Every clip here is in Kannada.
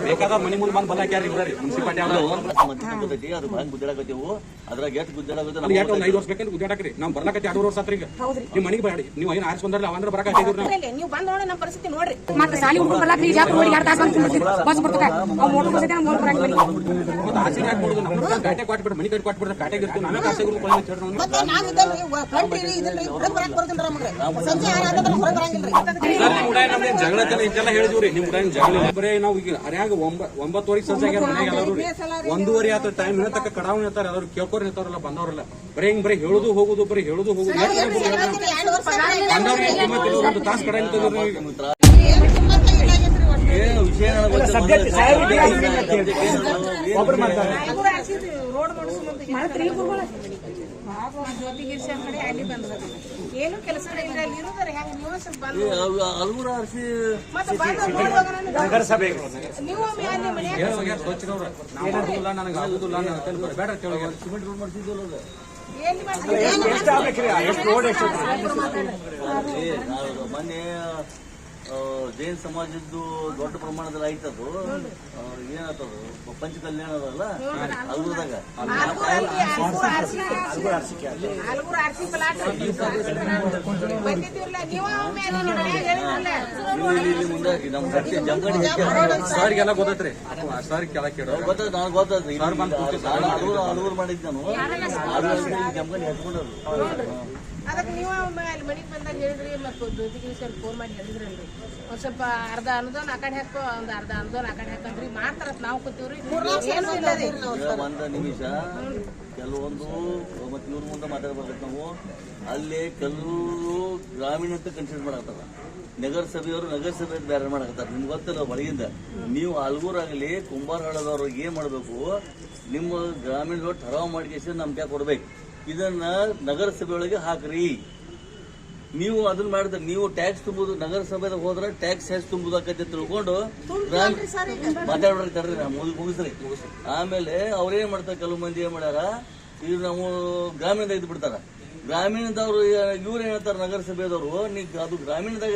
ಬೇಕಾದ ಮನಿ ಮುಂದೆ ಬಂದು ಬಲ್ಲ ಯಾರು ಇಬ್ಬರಿ ಮುನ್ಸಿಪಾಲಿಟಿ ಅದು ಬಂದ್ ಗುದ್ದಾಡಕತ್ತೀವು ಅದ್ರಾಗ ಎಷ್ಟು ಗುದ್ದಾಡಕತ್ತೆ ಒಂದು 5 ವರ್ಷ ಬೇಕಂದ್ರೆ ಗುದ್ದಾಡಕ್ರಿ ನಾವು ಬರ್ಲಕತ್ತಿ 2 ವರ್ಷ ಆತ್ರಿ ಈಗ ನಿಮ್ ಮನಿಗೆ ಬೇಡಿ ನೀವು ಏನು ಆರಿಸಿ ಬಂದ್ರಲ್ಲ ಅವಂದ್ರೆ ಬರಕತ್ತಿದ್ರು ನೀವು ಬಂದ್ ನೋಡಿ ನಮ್ಮ ಪರಿಸ್ಥಿತಿ ನೋಡ್ರಿ ಮತ್ತೆ ಸಾಲಿ ಹುಡುಗರು ಬರ್ಲಾಕ್ರಿ ಈಗ ನೋಡಿ 2 ತಾಸು ಬಸ್ ಬರ್ತಕ ಅವ್ ಮೋಟರ್ ಬಸ್ ಐತೆ ನಾವು ಮೋಟರ್ ಬರಂಗಿಲ್ಲ ಮತ್ತೆ ಆಸೆ ಯಾಕೆ ಕೊಡುದು ನಮ್ಮ ಕಾಟೆ ಕೊಟ್ಬಿಟ್ಟು ಮನಿ ಕಟ್ಟಿ ಕೊಟ್ಬಿಟ್ರೆ ಕಾಟೆಗೆ ಇರ್ತೀವಿ ನಾವೇ ಕಾಸೆ ಗುರು ಕೊಳ್ಳಿ ಚೇಡ್ರ ಮತ್ತೆ ನಾನು ಇದ್ದಲ್ರಿ ಫ್ರಂಟ್ ಇರಿ ಇದ್ರಿ ಹೊರಗೆ ಬರಕ್ ಬರ್ತೀನಿ ನಮಗೆ ಸಂಜೆ 6 ಆದ್ರೆ ಹೊರಗೆ ಬರಂಗಿಲ್ರಿ ಸರ್ ನಿಮ್ಮ ಉಡಾಯ ನಮಗೆ ಜಗಳ ಇಂತೆಲ್ಲ ಹೇಳಿದ್ವಿ ನಿಮ್ಮ ಉಡಾಯ ಜಗಳ ಬರೇ ನಾವು ಈಗ ಅರ್ಯಾಗ 9:00 ಸಂಜೆ ಆಗ್ಯಾರ ಮನೆಗೆ ಎಲ್ಲರೂ 1:30 ಆತ ಟೈಮ್ ಹೇಳ್ತಕ್ಕ ಕಡಾವಣೆ ಇರ್ತಾರೆ ಎಲ್ಲರೂ ಕೇಳ್ಕೋರ್ ಇರ್ತಾರಲ್ಲ ಬಂದವರಲ್ಲ ಬರೀ ಹಿಂಗ್ ಬರೀ ಹೇಳುದು ಹೋಗುದು ಬರೀ ಹೇಳುದು ಹೋಗುದು ಬಂದವ್ರಿಗೆ ಒಂದು ತಾಸು ಕಡೆ ನಿಂತಿದ್ರು ವಿಷಯ ಜ್ಯೋತಿಗಿರಿ ಕಡೆ ಅಲ್ಲಿ ಬಂದ್ರಿ ಏನು ಕೆಲಸ ಇರೋದ್ರೆ ಹೆಂಗ ನೀವು ಸ್ವಲ್ಪ ಹಲವಾರು ಆರ್ಸಿ ನಗರಸಭೆ ನೀವು ಸ್ವಚ್ಛದವ್ರ ನಾವು ಮಾಡುದಿಲ್ಲ ನನಗೆ ಆಗುದಿಲ್ಲ ನನಗೆ ಬೇಡ ಸಿಮೆಂಟ್ ರೋಡ್ ಮಾಡಿಸಿದ್ವಲ್ಲ ಮೊನ್ನೆ ಜೈನ್ ಸಮಾಜದ್ದು ದೊಡ್ಡ ಪ್ರಮಾಣದಲ್ಲಿ ಆಯ್ತದು ಏನಾಗ್ತದ ಪಂಚ ಕಲ್ಯಾಣ ಅದಲ್ಲ ಅಲ್ಗುರದಾಗ ಇಲ್ಲಿ ಮುಂದಾಗಿ ನಮ್ ಜಂಗಡಿ ಸರ್ಗೆಲ್ಲ ಗೊತ್ತೈತ್ರಿ ಸರ್ ಕೆಳಗೆ ಗೊತ್ತದ ನನಗೆ ಗೊತ್ತದ್ರಿ ಅಲ್ಗೂರು ಮಾಡಿದ್ ನಾನು ಜಂಗಡಿ ಹಚ್ಕೊಂಡದ್ದು ಅದಕ್ಕೆ ನೀವು ಅಲ್ಲಿ ಮನೆಗೆ ಬಂದಾಗ ಹೇಳಿದ್ರಿ ಮತ್ತು ಜ್ಯೋತಿಗಿರಿ ಸರ್ ಫೋನ್ ಮಾಡಿ ಹೇಳಿದ್ರಲ್ರಿ ಒಂದ್ ಸ್ವಲ್ಪ ಅರ್ಧ ಅನುದಾನ ಆ ಕಡೆ ಹಾಕೋ ಒಂದು ಅರ್ಧ ಅನುದಾನ ಆ ಕಡೆ ಹಾಕಂದ್ರಿ ಮಾಡ್ತಾರ ನಾವು ಕೂತೀವ್ರಿ ಏನು ಇಲ್ಲ ಒಂದ ನಿಮಿಷ ಕೆಲವೊಂದು ಮತ್ತೆ ಇವ್ರ ಮುಂದೆ ಮಾತಾಡ್ಬೇಕು ನಾವು ಅಲ್ಲಿ ಕೆಲವರು ಗ್ರಾಮೀಣ ಅಂತ ಕನ್ಸಿಡರ್ ಮಾಡಕತ್ತಾರ ನಗರಸಭೆಯವರು ನಗರಸಭೆ ಬೇರೆ ಮಾಡಕತ್ತಾರ ನಿಮ್ಗೆ ಗೊತ್ತಿಲ್ಲ ಹೊರಗಿಂದ ನೀವು ಹಲಗೂರಾಗಲಿ ಕುಂಬಾರಹಳ್ಳದವ್ರು ಏನ್ ಮಾಡ್ಬೇಕು ನಿಮ್ಮ ಗ್ರಾಮೀಣದವ್ರು ಠರಾವ್ ಮಾಡಿಸಿ ನಮ್ಗೆ ಕೊಡ್ಬೇಕು ಇದನ್ನ ನಗರಸಭೆ ಒಳಗೆ ಹಾಕ್ರಿ ನೀವು ಅದನ್ನ ಮಾಡಿದ್ರೆ ನೀವು ಟ್ಯಾಕ್ಸ್ ತುಂಬುದು ನಗರಸಭೆದಾಗ ಹೋದ್ರೆ ಟ್ಯಾಕ್ಸ್ ಹೆಚ್ಚು ತುಂಬುದಾಕೈತೆ ತಿಳ್ಕೊಂಡು ಮಾತಾಡ್ರಿ ತಡ್ರಿ ಮುಗಿಸ್ರಿ ಆಮೇಲೆ ಅವ್ರೇನ್ ಮಾಡ್ತಾರೆ ಕೆಲವು ಮಂದಿ ಏನ್ ಮಾಡ್ಯಾರ ಈಗ ನಾವು ಗ್ರಾಮೀಣದಾಗ ಇದ್ ಬಿಡ್ತಾರ ಗ್ರಾಮೀಣದವ್ರು ಇವ್ರು ಏನ್ ಹೇಳ್ತಾರ ನಗರಸಭೆದವ್ರು ನೀ ಅದು ಗ್ರಾಮೀಣದಾಗ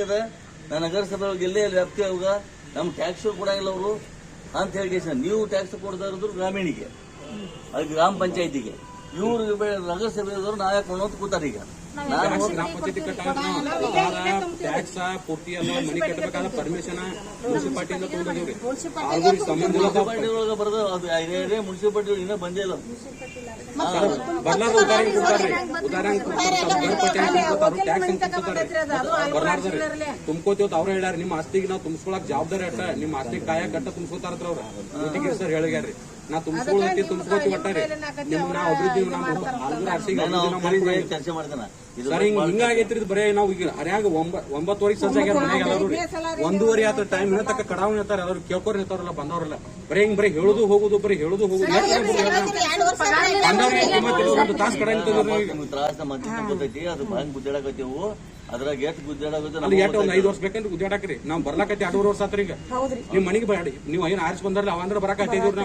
ನಾ ನಗರಸಭೆ ಒಳಗೆ ಎಲ್ಲೇ ವ್ಯಾಪ್ತಿ ಅವಾಗ ನಮ್ ಟ್ಯಾಕ್ಸ್ ಕೊಡಂಗಿಲ್ಲ ಅವರು ಅಂತ ಹೇಳಿ ನೀವು ಟ್ಯಾಕ್ಸ್ ಕೊಡ್ತಾ ಇರೋದು ಗ್ರಾಮೀಣಿಗೆ ಅದು ಗ್ರಾಮ ಪಂಚಾಯತಿಗೆ ಇವ್ರು ನಗರಸಭೆಯವರು ನಾವೇ ಕೊಂಡೋದ್ ಕೂತಾರ ಈಗ ಗ್ರಾಮ ಪಂಚಾಯತಿ ಟ್ಯಾಕ್ಸ್ ಪೂರ್ತಿ ಎಲ್ಲ ಮನೆ ಕಟ್ಟಬೇಕಾದ ಪರ್ಮಿಷನ್ ಮುನ್ಸಿಪಾಲಿಟಿಯಿಂದ ತಗೊಂಡಿವ್ರಿ ಮುನ್ಸಿಪಾಲಿಟಿ ಒಳಗೆ ಬರೋದು ಅದು ಮುನ್ಸಿಪಾಲಿಟಿ ಇನ್ನೂ ಬಂದೇ ಇಲ್ಲ ಬರ್ಲಾರ ಉದಾಹರಣೆ ಕೊಡ್ತಾರ್ರಿ ಉದಾಹರಣೆ ತುಂಬ್ಕೋತೀವತ್ ಅವ್ರ ಹೇಳ್ಯಾರ ನಿಮ್ಮ ಆಸ್ತಿಗೆ ನಾವು ತುಂಬಿಸ್ಕೊಳಕ್ ಜವಾಬ್ದಾರಿ ಅಟ್ಟ ನಿಮ್ಮ ಆಸ್ತಿ ಕಾಯಕ್ ಅಟ್ಟ ತುಂಬಿಸ್ಕೋತಾರತ್ರ ಅವ್ರ ಜ್ಯೋತಿಗಿರಿ ಸರ್ ಹೇಳ್ಯಾರ್ರಿ ನಾ ತುಂಬಿಸ್ಕೋತಿ ಒಟ್ಟಾರಿ ನಿಮ್ ನಾ ಅಭಿವೃದ್ಧಿ ಚರ್ಚೆ ಮಾಡ್ತಾನ ಸರ್ ಹಿಂಗಾಗೈತ್ರಿ ಬರೇ ನಾವು ಈಗ ಅರ್ಯಾಗ 9:00 ಸಂಜೆ ಆಗ್ಯಾರ ಮನೆಗೆ ಎಲ್ಲರೂ 1:30 ಆತ ಟೈಮ್ ಹೇಳ್ತಕ್ಕ ಕಡಾವಣೆ ಇರ್ತಾರೆ ಎಲ್ಲರೂ ಕೇಳ್ಕೋರ್ ಇರ್ತಾರಲ್ಲ ಬಂದವರಲ್ಲ ಬರೀ ಹಿಂಗ್ ಬರೀ ಹೇಳುದು ಹೋಗುದು ಬರೀ ಹೇಳುದು ಹೋಗುದು ಒಂದು ತಾಸು ಕಡೆ ತ್ರಾಸ ಮತ್ತೆ ಗೊತ್ತೈತಿ ಅದು ಬಂದ್ ಗುದ್ದಾಡಕತ್ತೀವು ಅದ್ರಾಗ ಎಷ್ಟು ಗುದ್ದಾಡಕತ್ತೆ ಒಂದು 5 ವರ್ಷ ಬೇಕಂದ್ರೆ ಗುದ್ದಾಡಕ್ರಿ ನಾವು ಬರ್ಲಕತ್ತಿ 2 ವರ್ಷ ಆತ್ರಿ ಈಗ ನಿಮ್ ಮನಿಗೆ ಬೇಡಿ ನೀವು ಏನು ಆರಿಸಿ ಬಂದ್ರಲ್ಲ ಅವಂದ್ರೆ ಬರಕತ್ತಿದ್ರು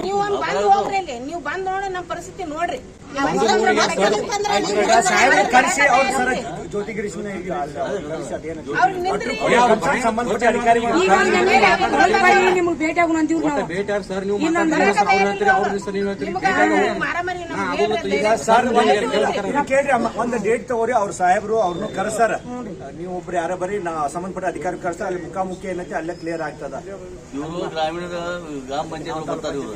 ನೀವು ಬಂದ್ ನೋಡಿ ನಮ್ಮ ಪರಿಸ್ಥಿತಿ ನೋಡ್ರಿ ಜ್ಯೋತಿಗಿರಿ ನಿಮ್ಗೆ ಭೇಟಿ ಆಗೋಣ ಅಂತೀವಿ ಭೇಟಿ ಸರ್ ನೀವು ಕೇಳ್ರಿ ಒಂದು ಡೇಟ್ ತಗೋರಿ ಅವ್ರ ಸಾಹೇಬ್ರು ಅವ್ರನ್ನು ಕರೆಸ್ತಾರ ನೀವು ಒಬ್ರು ಯಾರ ಬರೀ ನಾ ಸಂಬಂಧಪಟ್ಟ ಅಧಿಕಾರಿ ಕರೆಸ್ತಾರ ಅಲ್ಲಿ ಮುಖಾಮುಖಿ ಏನೈತಿ ಅಲ್ಲೇ ಕ್ಲಿಯರ್ ಆಗ್ತದ ಇವರು ಗ್ರಾಮೀಣದ ಗ್ರಾಮ ಪಂಚಾಯತ್ ಬರ್ತಾರೆ ಇವರು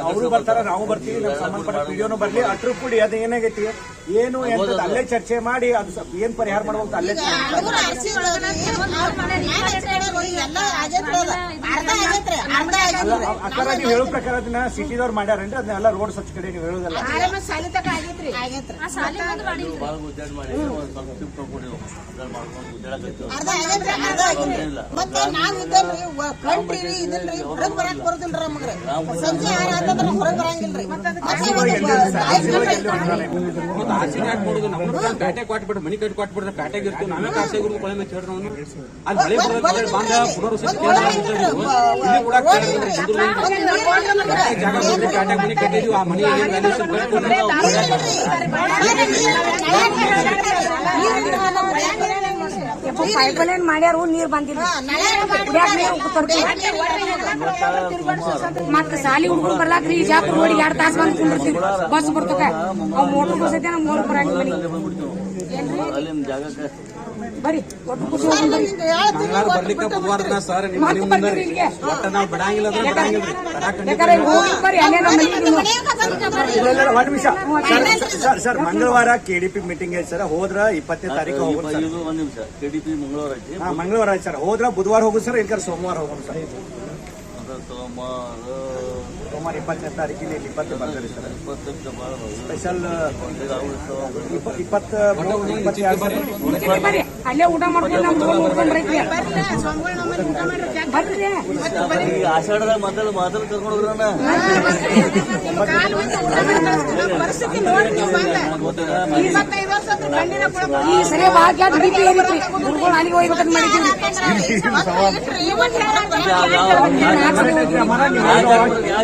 ಅವರು ಬರ್ತಾರ ನಾವು ಬರ್ತೀವಿ ನಮ್ಮ ಸಂಬಂಧಪಟ್ಟ ವಿಡಿಯೋನು ಬರ್ಲಿ ಅಟ್ರು ಕೂಡಿ ಅದು ಏನಾಗೈತಿ ಏನು ಎಂತ ಅಲ್ಲೇ ಚರ್ಚೆ ಮಾಡಿ ಅದು ಏನ್ ಪರಿಹಾರ ಮಾಡ್ಬೇಕು ಅಲ್ಲೇ ಅಕ್ಕಾರ ನೀವು ಹೇಳೋ ಪ್ರಕಾರ ಅದನ್ನ ಸಿಟಿದವ್ರು ಮಾಡ್ಯಾರೇನ್ರಿ ಅದನ್ನೆಲ್ಲ ರೋಡ್ ಸ್ವಚ್ಛ ಕಡೆ ನೀವು ಹೇಳೋದಲ್ಲ ಮತ್ತೆ ನಾವ್ ಇದ್ದಲ್ರಿ ಫ್ರಂಟ್ ಇರಿ ಇದಿಲ್ರಿ ಹೊರಗೆ ಬರಕ್ ಬರೋದಿಲ್ರಿ ನಮಗ್ರಿ ಸಂಜೆ 6 ಆದ್ರೆ ಹೊರಗೆ ಬರಂಗಿಲ್ರಿ ಆಸೆ ಯಾಕೆ ಕೊಡುದು ನಮ್ಮ ಕಾಟೆ ಕೊಟ್ಬಿಟ್ಟು ಮನಿ ಕಟ್ಟಿ ಕೊಟ್ಬಿಟ್ರೆ ಕಾಟೆಗೆ ಇರ್ತೀವಿ ನಾವೇ ಕಾಸೆ ಗುರು ಕೊಳ್ಳಿ ಚೇಡ್ರ ಅಲ್ಲಿ ಮಳೆ ಬಂದ ಪುನರ್ವಸತಿ ಕೇಂದ್ರ ಇಲ್ಲಿ ಕೂಡ ಜಾಗ ಕಾಟೆ ಮನಿ ಕಟ್ಟಿದ್ವಿ ಆ ಮನಿ ಪೈಪ್ಲೈನ್ ಮಾಡ್ಯಾರು ನೀರ್ ಬಂದಿಲ್ಲ ಮತ್ತ ಸಾಲಿ ಹುಡುಗರು ಬರ್ಲಾಕ್ರಿ ಇಜಾಪುರ ರೋಡಿಗೆ 2 ತಾಸು ಬಂದ್ ಕುಂದಿರ್ತೀವಿ ಬಸ್ ಬರ್ತಕ ಅವ್ ಮೋಟರ್ ಬಸ್ ಐತೆ ನಮ್ ಮೂರು ಬರಂಗ ಮನಿ ಅಲ್ಲಿನ ಜಾಗಕ್ಕೆ ಬರಿ ಒಟ್ಟು ಖುಷಿ ಹೋಗಿ ಬರಿ ಮಂಗಳವಾರ ಬರ್ಲಿಕ್ಕೆ ಬುಧವಾರ ಸರ್ ನಿಮ್ಮ ಮನೆ ಮುಂದೆ ಒಟ್ಟ ನಾವು ಬಿಡಂಗಿಲ್ಲ ಅಂದ್ರೆ ಬಿಡಂಗಿಲ್ರಿ ಬೇಕಾದ್ರೆ ಹೋಗಿ ಬರಿ ಅಲ್ಲೇ ನಮ್ಮ ಒಂದ್ ನಿಮಿಷ ಸರ್ ಮಂಗಳವಾರ ಕೆಡಿಪಿ ಮೀಟಿಂಗ್ ಐತಿ ಸರ್ ಹೋದ್ರ 20ನೇ ತಾರೀಕು ಹೋಗೋದು ಸರ್ ಒಂದ್ ನಿಮಿಷ KDP ಮಂಗಳವಾರ ಐತಿ ಮಂಗಳವಾರ ಐತಿ ಸರ್ ಹೋದ್ರ ಬುಧವಾರ ಹೋಗುದು ಸರ್ ಇಲ್ಕರ್ ಸೋಮವಾರ ಹೋಗೋದು ಸರ್ ಸೋಮವಾರ 20ನೇ ತಾರೀಕಿಗೆ 20 ಬರ್ತಾರೆ ಸರ್ ಸ್ಪೆಷಲ್ 20 ಬರಿ ಅಲ್ಲೇ ಊಟ ಮಾಡ್ಕೊಂಡು ನಮ್ ನೋಡ್ಕೊಂಡ್ ಬರೈತಿ ಬರ್ರಿ ಆಷಾಢದಾಗ ಮಾತಾಡ ಕರ್ಕೊಂಡು ಹೋಗ್ರಣ್ಣ ಪರಿಸ್ಥಿತಿ ನೋಡಿ ನೀವು ಬಂದ 25 ವರ್ಷ ಗಂಡಿನ ಈ ಸರಿ ಭಾಗ್ಯ ಬಿಪಿ ಏರಿತ್ರಿ ಹುಡುಗರು ಅಲ್ಲಿಗೆ ಹೋಗ್ಬೇಕಂತ ಮಾಡಿದ್ದೀವಿ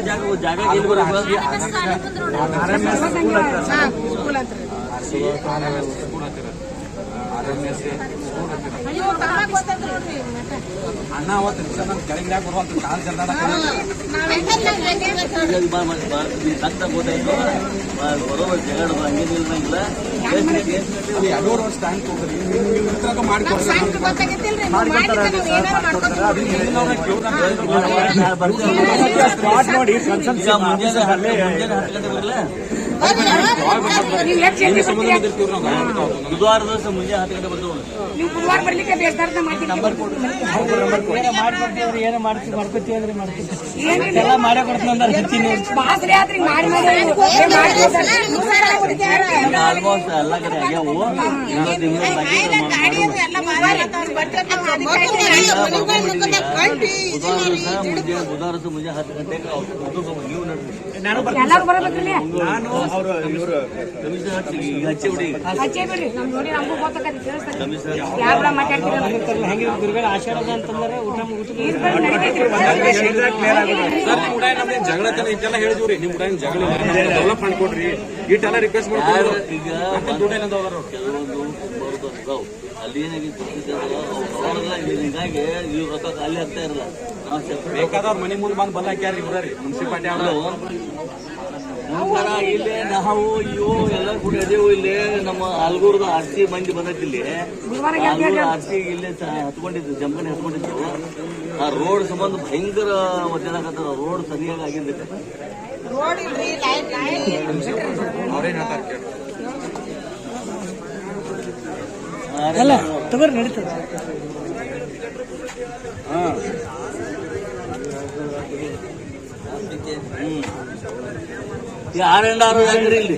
ಯಾವ ಜಾಗ ಎಲ್ಲಿ ಬರೋದು ಸ್ಕೂಲ್ ಅಂತ ಅಣ್ಣ ಅವತ್ತು ನಮ್ ಕೆಳಗಿನ ಬರುವಂತ ಕಾಲ್ ಜಲ್ದಾಡ ಸತ್ತ ಗೊತ್ತಾಯ್ತು ಬರೋಬರ್ ಜಗಳ ಹಂಗೇನಿಲ್ಲ 2 ವರ್ಷ ಟೈಮ್ ಕೊಡ್ರಿ ಮಾಡ್ಕೊಡ್ರಿ ಸ್ಪಾಟ್ ನೋಡಿ ಮುಂಜಾನೆ 10 ಗಂಟೆ ಬರಲ್ಲ ಬುಧವಾರ ದಿವಸ ಮುಂಜಾನೆ 10 ಗಂಟೆ ಬರ್ತೀವಿ ನೀವು ಬುಧವಾರ ಬರ್ಲಿಕ್ಕೆ ಬೇಸ್ತಾರ ಬಾಸ್ರಿ ಆದ್ರಿ ಮಾಡಿ ಆಲ್ಮೋಸ್ಟ್ ಎಲ್ಲ ಕಡೆ ಆಗ್ಯಾವು ಬುಧವಾರ ದಿವಸ ಮುಂಜಾನೆ 10 ಗಂಟೆಗೆ ನೀವು ಎಲ್ಲಾರು ಬರಬೇಕ್ರಿ ನಾನು ಅವರು ಇವರು ಹಚ್ಚಿ ಬಿಡಿ ಹಚ್ಚೇ ಬಿಡ್ರಿ ನಮ್ ನೋಡಿ ನಮಗೂ ಗೊತ್ತಾಗತ್ತೆ ಕೇಳಿಸ್ತಾರೆ ಯಾರ ಮಾತಾಡ್ತೀರ ಆಷಾಢದ ಅಂತಂದ್ರೆ ಊಟ ಸರ್ ನಿಮ್ ಉಡಾಯ ನಮ್ದೇನ್ ಜಗಳ ಇಂತೆಲ್ಲ ಹೇಳಿದ್ವಿ ನಿಮ್ ಉಡಾಯ ಜಗಳ ಡೆವಲಪ್ಮೆಂಟ್ ಕೊಡ್ರಿ ಇಟ್ಟೆಲ್ಲ ರಿಕ್ವೆಸ್ಟ್ ಮಾಡ್ತಾರೆ ಈಗ ಕೆಲವೊಂದು ಬರೋದು ಅಲ್ಲಿ ಏನಾಗಿತ್ತು ಹೀಗಾಗಿ ಇವ್ರ ರೊಕ್ಕ ಅಲ್ಲಿ ಆಗ್ತಾ ಇರಲ್ಲ ಬೇಕಾದವ್ರ ಮನೆ ಮುಂದೆ ಬಂದ್ ಬಲ್ಲ ಹಾಕ್ಯಾರಿ ಇವ್ರಿ ಮುನ್ಸಿಪಾಲಿಟಿ ಅವರು ಇಲ್ಲೇ ನಾವು ಇವು ಎಲ್ಲ ಕೂಡ ಅದೇವು ಇಲ್ಲಿ ನಮ್ಮ ಆಲ್ಗೂರ್ದ ಆರ್ಸಿ ಮಂದಿ ಬಂದೈತಿ ಇಲ್ಲಿ ಆಲ್ಗೂರ್ ಆರ್ಸಿ ಇಲ್ಲೇ ಹತ್ಕೊಂಡಿದ್ದು ಜಂಪನೆ ಹತ್ಕೊಂಡಿದ್ದು ಆ ರೋಡ್ ಸಂಬಂಧ ಭಯಂಕರ ಒದ್ದಾಡಕತ್ತಾರ ರೋಡ್ ಸರಿಯಾಗಿ ಆಗಿದ್ದಕ್ಕೆ ಅವ್ರೇನ್ ಹೇಳ್ತಾರೆ ಕೇಳಿ ಅಲ್ಲ ತಗೋರಿ ನಡೀತದೆ R&R ಯಾಕ್ರಿ ಇಲ್ಲಿ